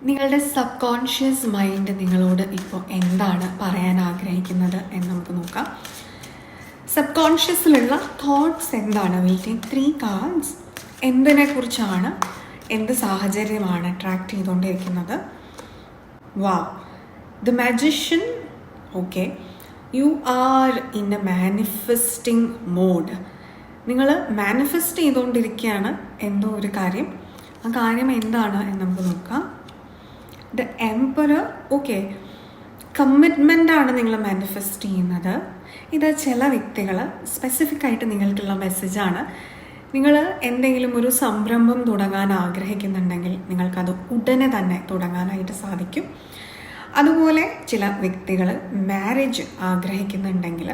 നിങ്ങളുടെ sub conscious mind നിങ്ങളോട് ഇപ്പോൾ എന്താണ് പറയാൻ ആഗ്രഹിക്കുന്നത് എന്ന് നമുക്ക് നോക്കാം. സബ് കോൺഷ്യസിലുള്ള തോട്ട്സ് എന്താണ്? Will take 3 cards. എന്തിനെക്കുറിച്ചാണ്, എന്ത് സാഹചര്യമാണ് അട്രാക്റ്റ് ചെയ്തുകൊണ്ടിരിക്കുന്നത്? Wow, the magician. Okay, you are in a manifesting mode. നിങ്ങൾ മാനിഫെസ്റ്റ് ചെയ്തുകൊണ്ടിരിക്കുകയാണ് എന്തോ ഒരു കാര്യം. ആ കാര്യം എന്താണ് എന്ന് നമുക്ക് നോക്കാം. The emperor. ഓക്കെ, കമ്മിറ്റ്മെൻ്റ് ആണ് നിങ്ങൾ മാനിഫെസ്റ്റ് ചെയ്യുന്നത്. ഇത് ചില വ്യക്തികൾ സ്പെസിഫിക് ആയിട്ട് നിങ്ങൾക്കുള്ള മെസ്സേജാണ്. നിങ്ങൾ എന്തെങ്കിലും ഒരു സംരംഭം തുടങ്ങാൻ ആഗ്രഹിക്കുന്നുണ്ടെങ്കിൽ നിങ്ങൾക്കത് ഉടനെ തന്നെ തുടങ്ങാനായിട്ട് സാധിക്കും. അതുപോലെ ചില വ്യക്തികൾ മാരേജ് ആഗ്രഹിക്കുന്നുണ്ടെങ്കിൽ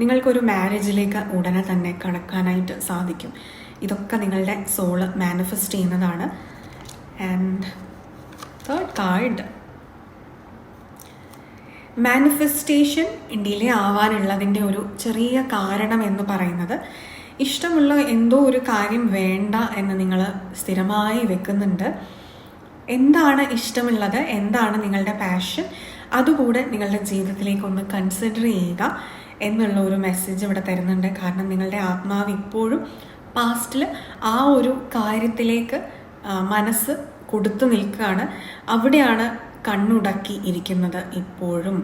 നിങ്ങൾക്കൊരു മാരേജിലേക്ക് ഉടനെ തന്നെ കടക്കാനായിട്ട് സാധിക്കും. ഇതൊക്കെ നിങ്ങളുടെ സോള് മാനിഫെസ്റ്റ് ചെയ്യുന്നതാണ്. And third card, manifestation delay ആവാനുള്ളതിൻ്റെ ഒരു ചെറിയ കാരണം എന്ന് പറയുന്നത് ഇഷ്ടമുള്ള എന്തോ ഒരു കാര്യം വേണ്ട എന്ന് നിങ്ങൾ സ്ഥിരമായി വെക്കുന്നുണ്ട്. എന്താണ് ഇഷ്ടമുള്ളത്, എന്താണ് നിങ്ങളുടെ പാഷൻ, അതുകൂടെ നിങ്ങളുടെ ജീവിതത്തിലേക്ക് ഒന്ന് കൺസിഡർ ചെയ്യുക എന്നുള്ള ഒരു മെസ്സേജ് ഇവിടെ തരുന്നുണ്ട്. കാരണം നിങ്ങളുടെ ആത്മാവ് ഇപ്പോഴും പാസ്റ്റിൽ ആ ഒരു കാര്യത്തിലേക്ക് മനസ്സ് കൊടുത്തു നിൽക്കുകയാണ്. അവിടെയാണ് കണ്ണുടക്കി ഇരിക്കുന്നത് ഇപ്പോഴും.